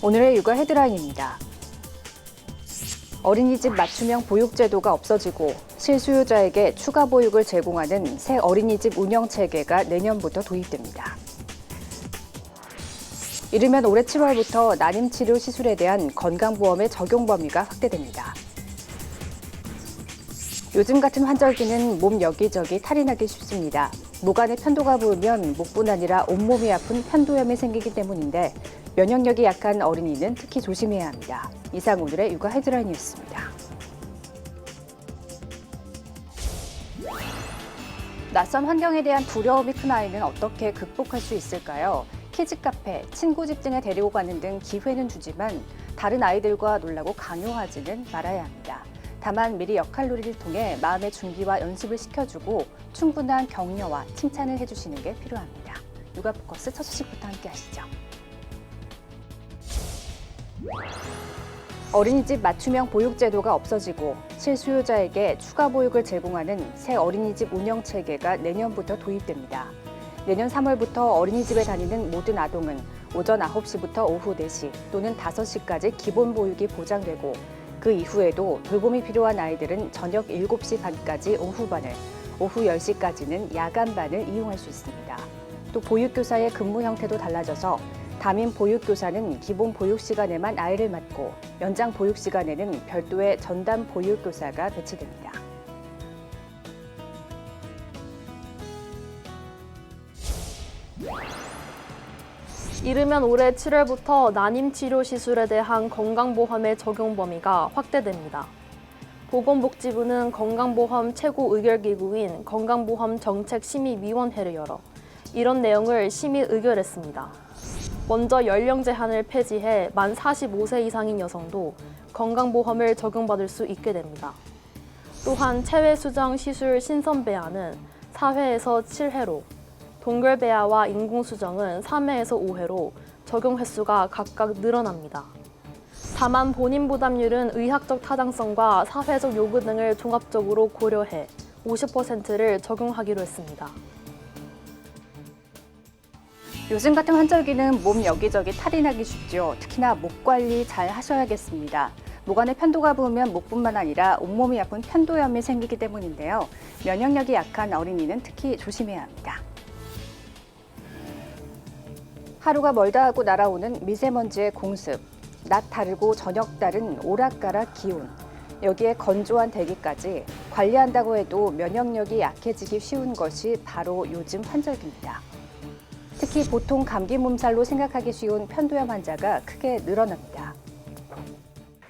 오늘의 육아 헤드라인입니다. 어린이집 맞춤형 보육제도가 없어지고 실수요자에게 추가 보육을 제공하는 새 어린이집 운영 체계가 내년부터 도입됩니다. 이르면 올해 7월부터 난임치료 시술에 대한 건강보험의 적용 범위가 확대됩니다. 요즘 같은 환절기는 몸 여기저기 탈이 나기 쉽습니다. 목 안에 편도가 부으면 목뿐 아니라 온몸이 아픈 편도염이 생기기 때문인데 면역력이 약한 어린이는 특히 조심해야 합니다. 이상 오늘의 육아 헤드라인이었습니다. 낯선 환경에 대한 두려움이 큰 아이는 어떻게 극복할 수 있을까요? 키즈 카페, 친구 집 등에 데리고 가는 등 기회는 주지만 다른 아이들과 놀라고 강요하지는 말아야 합니다. 다만 미리 역할놀이를 통해 마음의 준비와 연습을 시켜주고 충분한 격려와 칭찬을 해주시는 게 필요합니다. 육아 포커스 첫 소식부터 함께 하시죠. 어린이집 맞춤형 보육제도가 없어지고 실수요자에게 추가 보육을 제공하는 새 어린이집 운영 체계가 내년부터 도입됩니다. 내년 3월부터 어린이집에 다니는 모든 아동은 오전 9시부터 오후 4시 또는 5시까지 기본 보육이 보장되고 그 이후에도 돌봄이 필요한 아이들은 저녁 7시 반까지 오후반을, 오후 10시까지는 야간반을 이용할 수 있습니다. 또 보육교사의 근무 형태도 달라져서 담임 보육교사는 기본 보육 시간에만 아이를 맡고 연장 보육 시간에는 별도의 전담 보육교사가 배치됩니다. 이르면 올해 7월부터 난임치료 시술에 대한 건강보험의 적용 범위가 확대됩니다. 보건복지부는 건강보험 최고 의결기구인 건강보험정책심의위원회를 열어 이런 내용을 심의 의결했습니다. 먼저 연령 제한을 폐지해 만 45세 이상인 여성도 건강보험을 적용받을 수 있게 됩니다. 또한 체외수정 시술 신선배아는 4회에서 7회로, 동결배아와 인공수정은 3회에서 5회로 적용 횟수가 각각 늘어납니다. 다만 본인 부담률은 의학적 타당성과 사회적 요구 등을 종합적으로 고려해 50%를 적용하기로 했습니다. 요즘 같은 환절기는 몸 여기저기 탈이 나기 쉽죠. 특히나 목 관리 잘 하셔야겠습니다. 목 안에 편도가 부으면 목뿐만 아니라 온몸이 아픈 편도염이 생기기 때문인데요. 면역력이 약한 어린이는 특히 조심해야 합니다. 하루가 멀다 하고 날아오는 미세먼지의 공습, 낮 다르고 저녁 다른 오락가락 기온, 여기에 건조한 대기까지 관리한다고 해도 면역력이 약해지기 쉬운 것이 바로 요즘 환절기입니다. 특히 보통 감기 몸살로 생각하기 쉬운 편도염 환자가 크게 늘어납니다.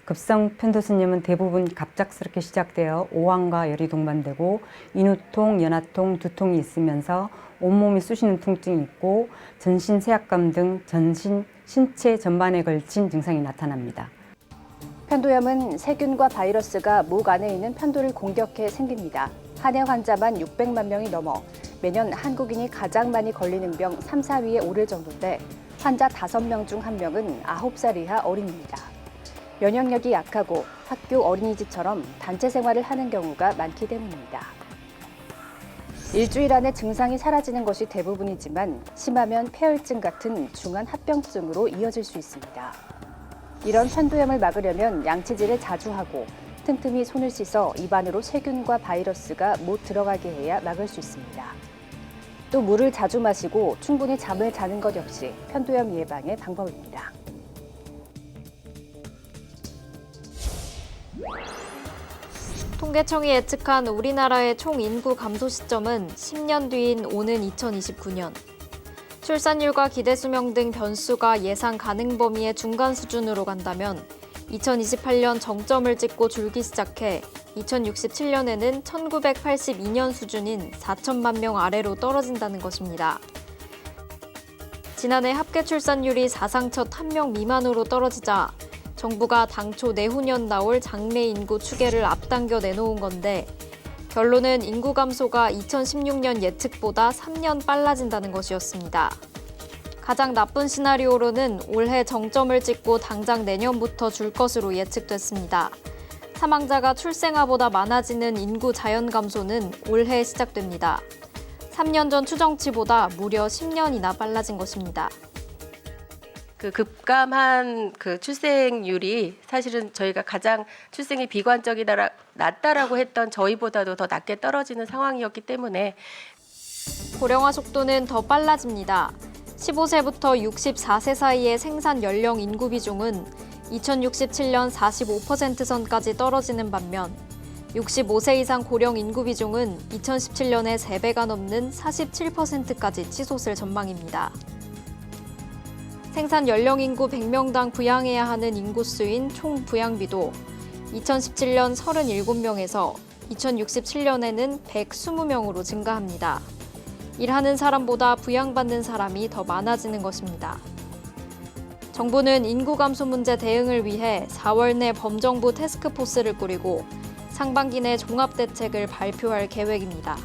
급성 편도선염은 대부분 갑작스럽게 시작되어 오한과 열이 동반되고 인후통, 연하통, 두통이 있으면서 온몸이 쑤시는 통증이 있고 전신 세약감 등 신체 전반에 걸친 증상이 나타납니다. 편도염은 세균과 바이러스가 목 안에 있는 편도를 공격해 생깁니다. 한 해 환자만 600만 명이 넘어 매년 한국인이 가장 많이 걸리는 병 3, 4위에 오를 정도인데 환자 5명 중 1명은 9살 이하 어린이입니다. 면역력이 약하고 학교 어린이집처럼 단체 생활을 하는 경우가 많기 때문입니다. 일주일 안에 증상이 사라지는 것이 대부분이지만 심하면 폐혈증 같은 중한 합병증으로 이어질 수 있습니다. 이런 편도염을 막으려면 양치질을 자주 하고 틈틈이 손을 씻어 입안으로 세균과 바이러스가 못 들어가게 해야 막을 수 있습니다. 또 물을 자주 마시고 충분히 잠을 자는 것 역시 편도염 예방의 방법입니다. 통계청이 예측한 우리나라의 총 인구 감소 시점은 10년 뒤인 오는 2029년. 출산율과 기대 수명 등 변수가 예상 가능 범위의 중간 수준으로 간다면 2028년 정점을 찍고 줄기 시작해 2067년에는 1982년 수준인 4천만 명 아래로 떨어진다는 것입니다. 지난해 합계 출산율이 사상 첫 1명 미만으로 떨어지자 정부가 당초 내후년 나올 장래 인구 추계를 앞당겨 내놓은 건데 결론은 인구 감소가 2016년 예측보다 3년 빨라진다는 것이었습니다. 가장 나쁜 시나리오로는 올해 정점을 찍고 당장 내년부터 줄 것으로 예측됐습니다. 사망자가 출생아보다 많아지는 인구 자연 감소는 올해 시작됩니다. 3년 전 추정치보다 무려 10년이나 빨라진 것입니다. 그 급감한 그 출생률이 사실은 저희가 가장 출생이 비관적이다 낮다라고 했던 저희보다도 더 낮게 떨어지는 상황이었기 때문에 고령화 속도는 더 빨라집니다. 15세부터 64세 사이의 생산 연령 인구 비중은 2067년 45% 선까지 떨어지는 반면 65세 이상 고령 인구 비중은 2017년에 3배가 넘는 47%까지 치솟을 전망입니다. 생산 연령 인구 100명당 부양해야 하는 인구수인 총 부양비도 2017년 37명에서 2067년에는 120명으로 증가합니다. 일하는 사람보다 부양받는 사람이 더 많아지는 것입니다. 정부는 인구 감소 문제 대응을 위해 4월 내 범정부 태스크포스를 꾸리고 상반기 내 종합대책을 발표할 계획입니다.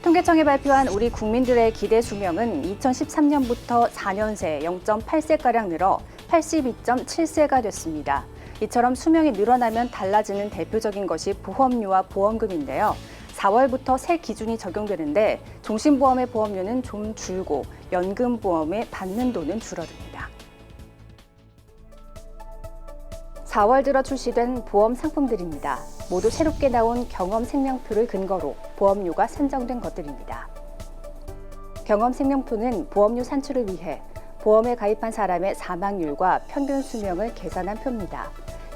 통계청이 발표한 우리 국민들의 기대 수명은 2013년부터 4년 새 0.8세가량 늘어 82.7세가 됐습니다. 이처럼 수명이 늘어나면 달라지는 대표적인 것이 보험료와 보험금인데요. 4월부터 새 기준이 적용되는데 종신보험의 보험료는 좀 줄고 연금보험의 받는 돈은 줄어듭니다. 4월 들어 출시된 보험 상품들입니다. 모두 새롭게 나온 경험생명표를 근거로 보험료가 산정된 것들입니다. 경험생명표는 보험료 산출을 위해 보험에 가입한 사람의 사망률과 평균 수명을 계산한 표입니다.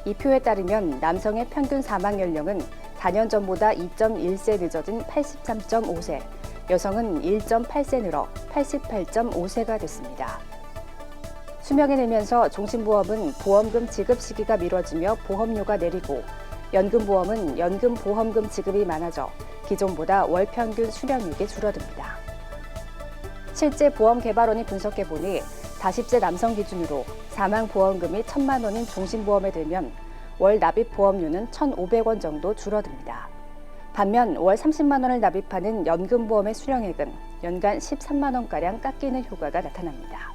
이 표에 따르면 남성의 평균 사망 연령은 4년 전보다 2.1세 늦어진 83.5세, 여성은 1.8세 늘어 88.5세가 됐습니다. 수명이 늘면서 종신보험은 보험금 지급 시기가 미뤄지며 보험료가 내리고 연금보험은 연금보험금 지급이 많아져 기존보다 월 평균 수령액이 줄어듭니다. 실제 보험개발원이 분석해보니 40세 남성 기준으로 사망보험금이 1,000만 원인 종신보험에 들면 월 납입 보험료는 1,500원 정도 줄어듭니다. 반면 월 30만 원을 납입하는 연금보험의 수령액은 연간 13만 원가량 깎이는 효과가 나타납니다.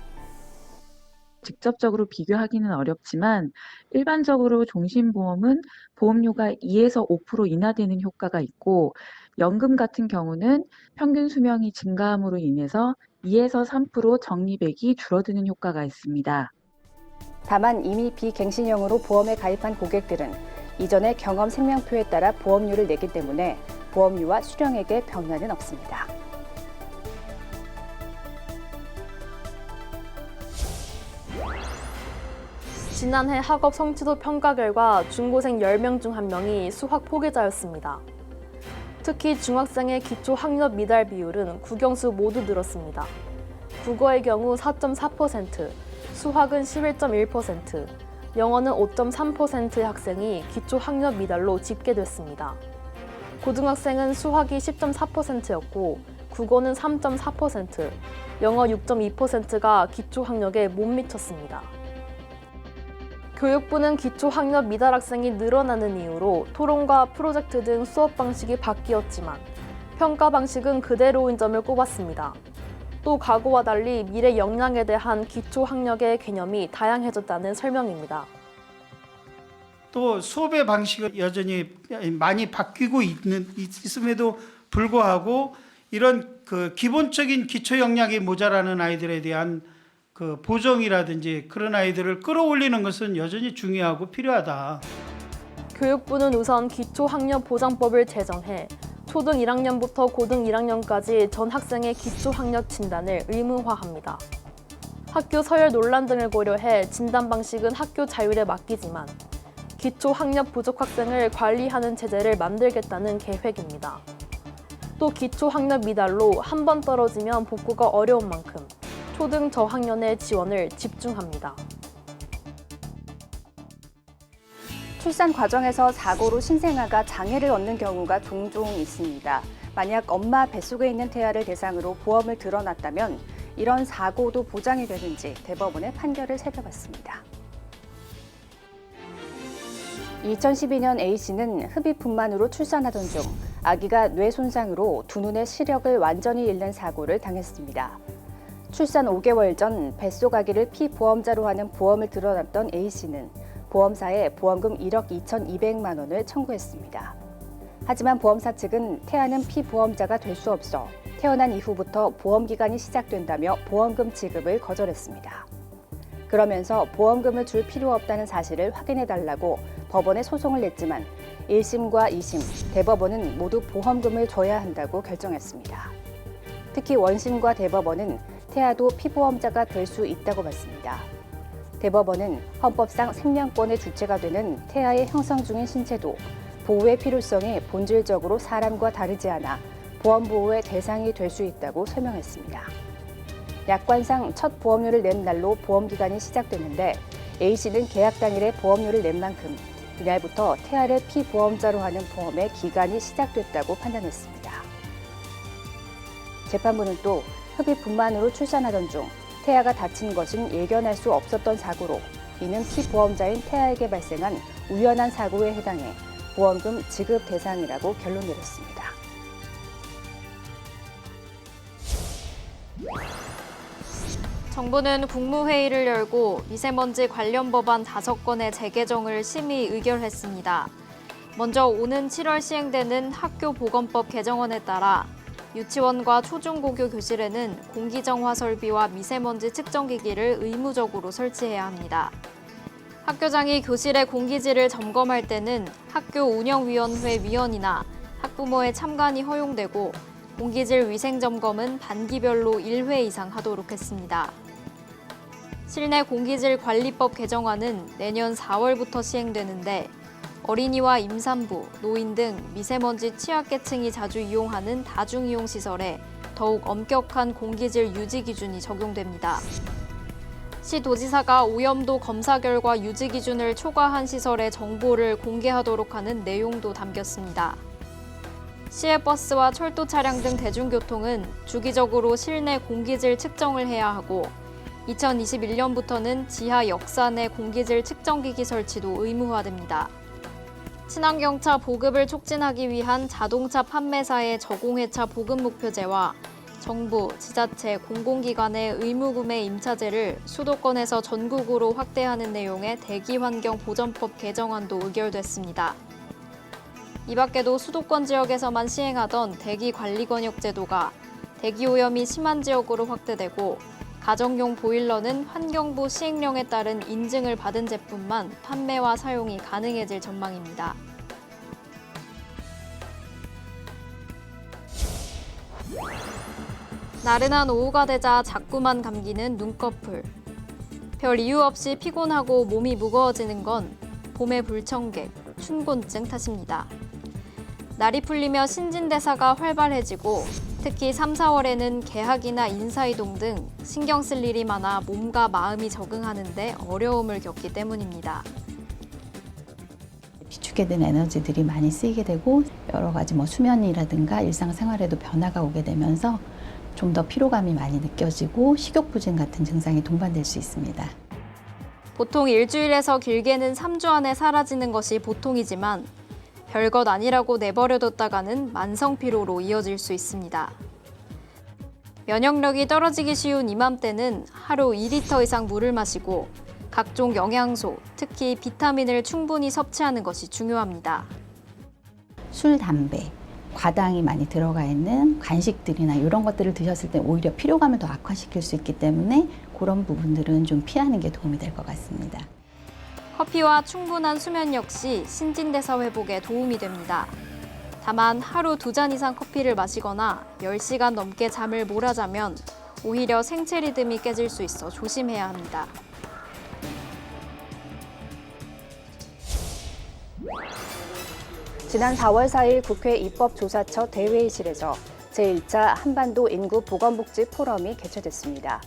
직접적으로 비교하기는 어렵지만 일반적으로 종신보험은 보험료가 2에서 5% 인하되는 효과가 있고 연금 같은 경우는 평균 수명이 증가함으로 인해서 2에서 3% 적립액이 줄어드는 효과가 있습니다. 다만 이미 비갱신형으로 보험에 가입한 고객들은 이전의 경험 생명표에 따라 보험료를 내기 때문에 보험료와 수령액의 변화는 없습니다. 지난해 학업 성취도 평가 결과 중고생 10명 중 1명이 수학 포기자였습니다. 특히 중학생의 기초 학력 미달 비율은 국영수 모두 늘었습니다. 국어의 경우 4.4%, 수학은 11.1%, 영어는 5.3%의 학생이 기초 학력 미달로 집계됐습니다. 고등학생은 수학이 10.4%였고 국어는 3.4%, 영어 6.2%가 기초 학력에 못 미쳤습니다. 교육부는 기초 학력 미달 학생이 늘어나는 이유로 토론과 프로젝트 등 수업 방식이 바뀌었지만 평가 방식은 그대로인 점을 꼽았습니다. 또 과거와 달리 미래 역량에 대한 기초 학력의 개념이 다양해졌다는 설명입니다. 또 수업의 방식은 여전히 많이 바뀌고 있음에도 불구하고 이런 그 기본적인 기초 역량이 모자라는 아이들에 대한 그 보정이라든지 그런 아이들을 끌어올리는 것은 여전히 중요하고 필요하다. 교육부는 우선 기초학력보장법을 제정해 초등 1학년부터 고등 1학년까지 전 학생의 기초학력 진단을 의무화합니다. 학교 서열 논란 등을 고려해 진단 방식은 학교 자율에 맡기지만 기초학력 부족 학생을 관리하는 체제를 만들겠다는 계획입니다. 또 기초학력 미달로 한 번 떨어지면 복구가 어려운 만큼 초등 저학년의 지원을 집중합니다. 출산 과정에서 사고로 신생아가 장애를 얻는 경우가 종종 있습니다. 만약 엄마 뱃속에 있는 태아를 대상으로 보험을 들어놨다면 이런 사고도 보장이 되는지 대법원의 판결을 살펴봤습니다. 2012년 A씨는 흡입분만으로 출산하던 중 아기가 뇌 손상으로 두 눈의 시력을 완전히 잃는 사고를 당했습니다. 출산 5개월 전 뱃속 아기를 피보험자로 하는 보험을 들어놨던 A씨는 보험사에 보험금 1억 2,200만 원을 청구했습니다. 하지만 보험사 측은 태아는 피보험자가 될 수 없어 태어난 이후부터 보험기간이 시작된다며 보험금 지급을 거절했습니다. 그러면서 보험금을 줄 필요 없다는 사실을 확인해달라고 법원에 소송을 냈지만 1심과 2심, 대법원은 모두 보험금을 줘야 한다고 결정했습니다. 특히 원심과 대법원은 태아도 피보험자가 될 수 있다고 봤습니다. 대법원은 헌법상 생명권의 주체가 되는 태아의 형성 중인 신체도 보호의 필요성이 본질적으로 사람과 다르지 않아 보험보호의 대상이 될 수 있다고 설명했습니다. 약관상 첫 보험료를 낸 날로 보험기간이 시작됐는데 A씨는 계약 당일에 보험료를 낸 만큼 이날부터 태아를 피보험자로 하는 보험의 기간이 시작됐다고 판단했습니다. 재판부는 또 흡입분만으로 출산하던 중 태아가 다친 것은 예견할 수 없었던 사고로 이는 피보험자인 태아에게 발생한 우연한 사고에 해당해 보험금 지급 대상이라고 결론 내렸습니다. 정부는 국무회의를 열고 미세먼지 관련 법안 5건의 재개정을 심의 의결했습니다. 먼저 오는 7월 시행되는 학교보건법 개정안에 따라 유치원과 초중고교 교실에는 공기정화 설비와 미세먼지 측정기기를 의무적으로 설치해야 합니다. 학교장이 교실의 공기질을 점검할 때는 학교 운영위원회 위원이나 학부모의 참관이 허용되고 공기질 위생점검은 반기별로 1회 이상 하도록 했습니다. 실내 공기질 관리법 개정안은 내년 4월부터 시행되는데 어린이와 임산부, 노인 등 미세먼지 취약계층이 자주 이용하는 다중이용시설에 더욱 엄격한 공기질 유지 기준이 적용됩니다. 시도지사가 오염도 검사 결과 유지 기준을 초과한 시설의 정보를 공개하도록 하는 내용도 담겼습니다. 시외버스와 철도 차량 등 대중교통은 주기적으로 실내 공기질 측정을 해야 하고 2021년부터는 지하 역산의 공기질 측정기기 설치도 의무화됩니다. 친환경차 보급을 촉진하기 위한 자동차 판매사의 저공해차 보급 목표제와 정부, 지자체, 공공기관의 의무구매 임차제를 수도권에서 전국으로 확대하는 내용의 대기환경보전법 개정안도 의결됐습니다. 이 밖에도 수도권 지역에서만 시행하던 대기관리권역 제도가 대기오염이 심한 지역으로 확대되고 가정용 보일러는 환경부 시행령에 따른 인증을 받은 제품만 판매와 사용이 가능해질 전망입니다. 나른한 오후가 되자 자꾸만 감기는 눈꺼풀. 별 이유 없이 피곤하고 몸이 무거워지는 건 봄의 불청객, 춘곤증 탓입니다. 날이 풀리며 신진대사가 활발해지고 특히 3, 4월에는 개학이나 인사이동 등 신경 쓸 일이 많아 몸과 마음이 적응하는 데 어려움을 겪기 때문입니다. 비축게 된 에너지들이 많이 쓰이게 되고 여러 가지 수면이라든가 일상생활에도 변화가 오게 되면서 좀 더 피로감이 많이 느껴지고 식욕부진 같은 증상이 동반될 수 있습니다. 보통 일주일에서 길게는 3주 안에 사라지는 것이 보통이지만 별것 아니라고 내버려뒀다가는 만성피로로 이어질 수 있습니다. 면역력이 떨어지기 쉬운 이맘때는 하루 2리터 이상 물을 마시고 각종 영양소, 특히 비타민을 충분히 섭취하는 것이 중요합니다. 술, 담배, 과당이 많이 들어가 있는 간식들이나 이런 것들을 드셨을 때 오히려 피로감을 더 악화시킬 수 있기 때문에 그런 부분들은 좀 피하는 게 도움이 될 것 같습니다. 커피와 충분한 수면 역시 신진대사 회복에 도움이 됩니다. 다만 하루 2잔 이상 커피를 마시거나 10시간 넘게 잠을 몰아자면 오히려 생체 리듬이 깨질 수 있어 조심해야 합니다. 지난 4월 4일 국회 입법조사처 대회의실에서 제1차 한반도 인구 보건복지 포럼이 개최됐습니다.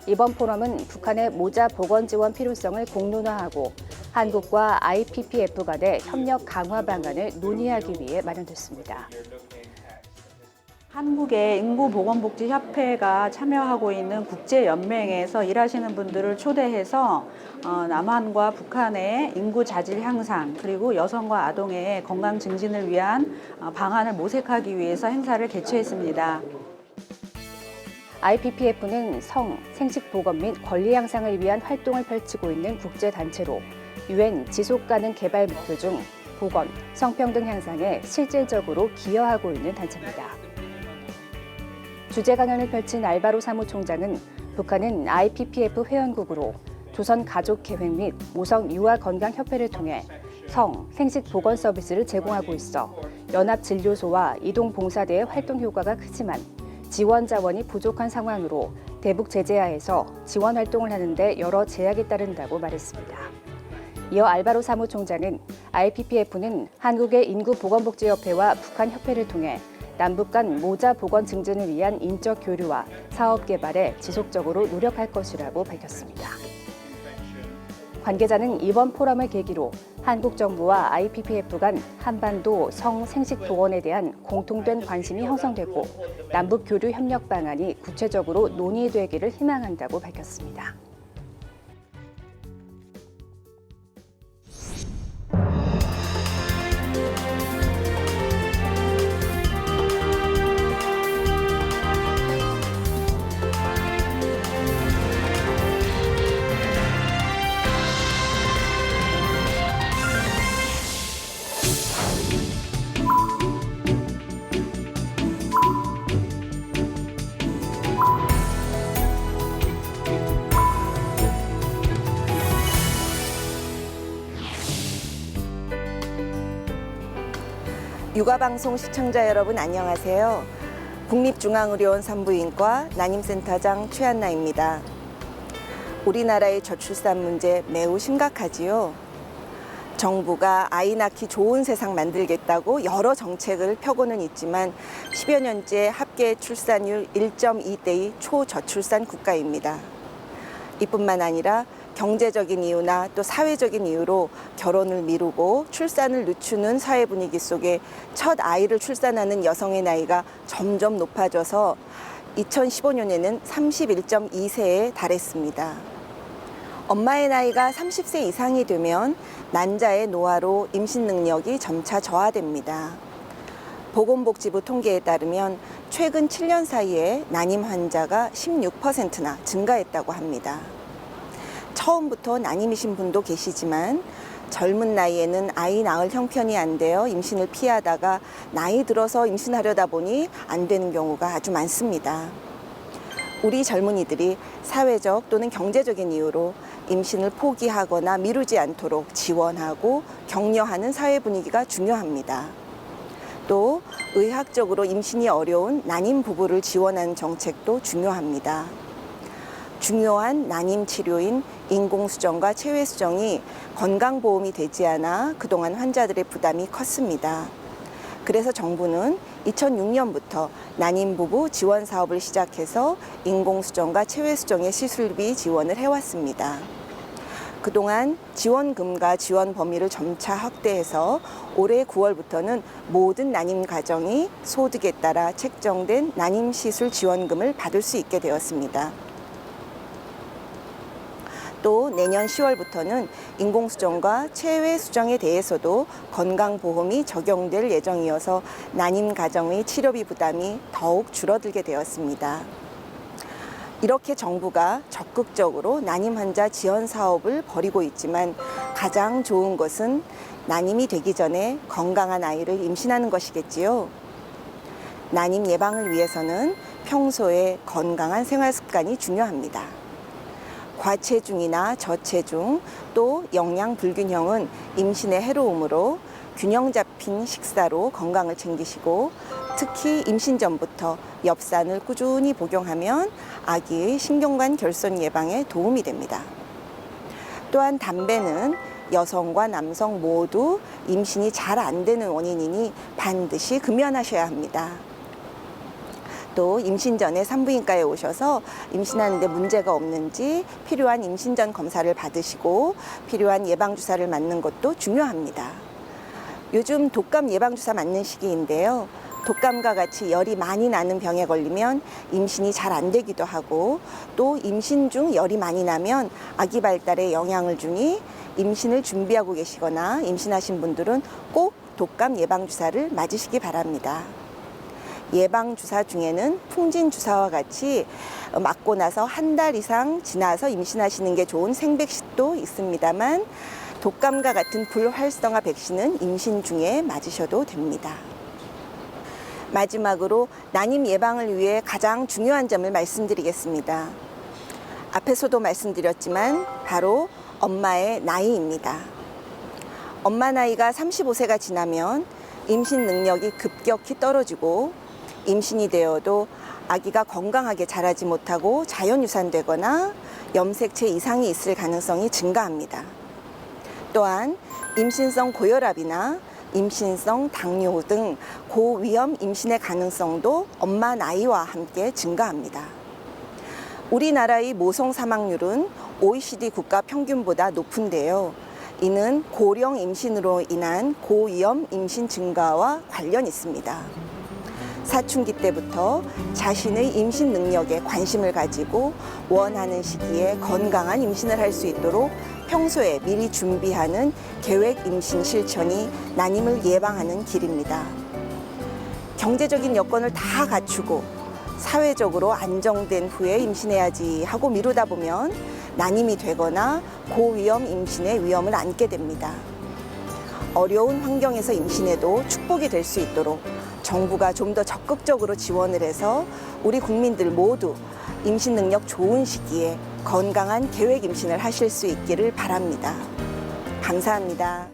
이번 포럼은 북한의 모자 보건 지원 필요성을 공론화하고 한국과 IPPF 간의 협력 강화 방안을 논의하기 위해 마련됐습니다. 한국의 인구보건복지협회가 참여하고 있는 국제연맹에서 일하시는 분들을 초대해서 남한과 북한의 인구 자질 향상 그리고 여성과 아동의 건강 증진을 위한 방안을 모색하기 위해서 행사를 개최했습니다. IPPF는 성, 생식보건 및 권리 향상을 위한 활동을 펼치고 있는 국제단체로 UN 지속가능 개발 목표 중 보건, 성평등 향상에 실질적으로 기여하고 있는 단체입니다. 주제 강연을 펼친 알바로 사무총장은 북한은 IPPF 회원국으로 조선 가족계획 및 모성 유아 건강협회를 통해 성, 생식 보건 서비스를 제공하고 있어 연합진료소와 이동봉사대의 활동 효과가 크지만 지원 자원이 부족한 상황으로 대북 제재하에서 지원 활동을 하는데 여러 제약이 따른다고 말했습니다. 이어 알바로 사무총장은 IPPF는 한국의 인구보건복지협회와 북한협회를 통해 남북 간 모자 보건 증진을 위한 인적 교류와 사업 개발에 지속적으로 노력할 것이라고 밝혔습니다. 관계자는 이번 포럼을 계기로 한국 정부와 IPPF 간 한반도 성 생식 보건에 대한 공통된 관심이 형성되고 남북 교류 협력 방안이 구체적으로 논의되기를 희망한다고 밝혔습니다. 육아방송 시청자 여러분 안녕하세요. 국립중앙의료원 산부인과 난임센터장 최한나입니다. 우리나라의 저출산 문제 매우 심각하지요. 정부가 아이 낳기 좋은 세상 만들겠다고 여러 정책을 펴고는 있지만 10여 년째 합계 출산율 1.2대의 초저출산 국가입니다. 이뿐만 아니라 경제적인 이유나 또 사회적인 이유로 결혼을 미루고 출산을 늦추는 사회 분위기 속에 첫 아이를 출산하는 여성의 나이가 점점 높아져서 2015년에는 31.2세에 달했습니다. 엄마의 나이가 30세 이상이 되면 난자의 노화로 임신 능력이 점차 저하됩니다. 보건복지부 통계에 따르면 최근 7년 사이에 난임 환자가 16%나 증가했다고 합니다. 처음부터 난임이신 분도 계시지만 젊은 나이에는 아이 낳을 형편이 안 되어 임신을 피하다가 나이 들어서 임신하려다 보니 안 되는 경우가 아주 많습니다. 우리 젊은이들이 사회적 또는 경제적인 이유로 임신을 포기하거나 미루지 않도록 지원하고 격려하는 사회 분위기가 중요합니다. 또 의학적으로 임신이 어려운 난임 부부를 지원하는 정책도 중요합니다. 중요한 난임 치료인 인공수정과 체외수정이 건강보험이 되지 않아 그동안 환자들의 부담이 컸습니다. 그래서 정부는 2006년부터 난임 부부 지원 사업을 시작해서 인공수정과 체외수정의 시술비 지원을 해왔습니다. 그동안 지원금과 지원 범위를 점차 확대해서 올해 9월부터는 모든 난임 가정이 소득에 따라 책정된 난임 시술 지원금을 받을 수 있게 되었습니다. 또 내년 10월부터는 인공수정과 체외수정에 대해서도 건강보험이 적용될 예정이어서 난임 가정의 치료비 부담이 더욱 줄어들게 되었습니다. 이렇게 정부가 적극적으로 난임 환자 지원 사업을 벌이고 있지만 가장 좋은 것은 난임이 되기 전에 건강한 아이를 임신하는 것이겠지요. 난임 예방을 위해서는 평소에 건강한 생활 습관이 중요합니다. 과체중이나 저체중, 또 영양 불균형은 임신의 해로움으로 균형 잡힌 식사로 건강을 챙기시고 특히 임신 전부터 엽산을 꾸준히 복용하면 아기의 신경관 결손 예방에 도움이 됩니다. 또한 담배는 여성과 남성 모두 임신이 잘 안 되는 원인이니 반드시 금연하셔야 합니다. 또 임신 전에 산부인과에 오셔서 임신하는데 문제가 없는지 필요한 임신 전 검사를 받으시고 필요한 예방주사를 맞는 것도 중요합니다. 요즘 독감 예방주사 맞는 시기인데요. 독감과 같이 열이 많이 나는 병에 걸리면 임신이 잘 안 되기도 하고 또 임신 중 열이 많이 나면 아기 발달에 영향을 주니 임신을 준비하고 계시거나 임신하신 분들은 꼭 독감 예방주사를 맞으시기 바랍니다. 예방주사 중에는 풍진주사와 같이 맞고 나서 한 달 이상 지나서 임신하시는 게 좋은 생백신도 있습니다만 독감과 같은 불활성화 백신은 임신 중에 맞으셔도 됩니다. 마지막으로 난임 예방을 위해 가장 중요한 점을 말씀드리겠습니다. 앞에서도 말씀드렸지만 바로 엄마의 나이입니다. 엄마 나이가 35세가 지나면 임신 능력이 급격히 떨어지고 임신이 되어도 아기가 건강하게 자라지 못하고 자연유산되거나 염색체 이상이 있을 가능성이 증가합니다. 또한 임신성 고혈압이나 임신성 당뇨 등 고위험 임신의 가능성도 엄마 나이와 함께 증가합니다. 우리나라의 모성 사망률은 OECD 국가 평균보다 높은데요. 이는 고령 임신으로 인한 고위험 임신 증가와 관련이 있습니다. 사춘기 때부터 자신의 임신 능력에 관심을 가지고 원하는 시기에 건강한 임신을 할 수 있도록 평소에 미리 준비하는 계획 임신 실천이 난임을 예방하는 길입니다. 경제적인 여건을 다 갖추고 사회적으로 안정된 후에 임신해야지 하고 미루다 보면 난임이 되거나 고위험 임신의 위험을 안게 됩니다. 어려운 환경에서 임신해도 축복이 될 수 있도록 정부가 좀 더 적극적으로 지원을 해서 우리 국민들 모두 임신 능력 좋은 시기에 건강한 계획 임신을 하실 수 있기를 바랍니다. 감사합니다.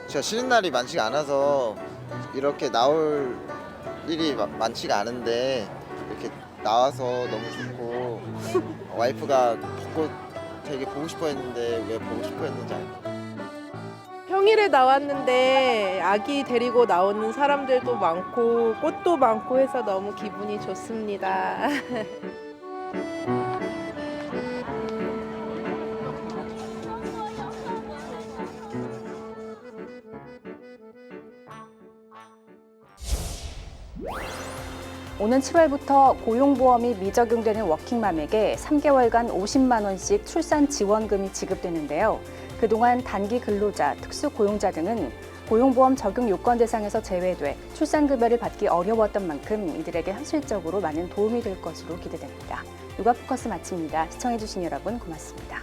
제가 쉬는 날이 많지가 않아서 이렇게 나올 일이 많지가 않은데 이렇게 나와서 너무 좋고 와이프가 벚꽃 되게 보고 싶어 했는데 왜 보고 싶어 했는지 알고. 평일에 나왔는데 아기 데리고 나오는 사람들도 많고 꽃도 많고 해서 너무 기분이 좋습니다. 오는 7월부터 고용보험이 미적용되는 워킹맘에게 3개월간 50만 원씩 출산 지원금이 지급되는데요. 그동안 단기 근로자, 특수고용자 등은 고용보험 적용 요건 대상에서 제외돼 출산급여를 받기 어려웠던 만큼 이들에게 현실적으로 많은 도움이 될 것으로 기대됩니다. 육아포커스 마칩니다. 시청해주신 여러분 고맙습니다.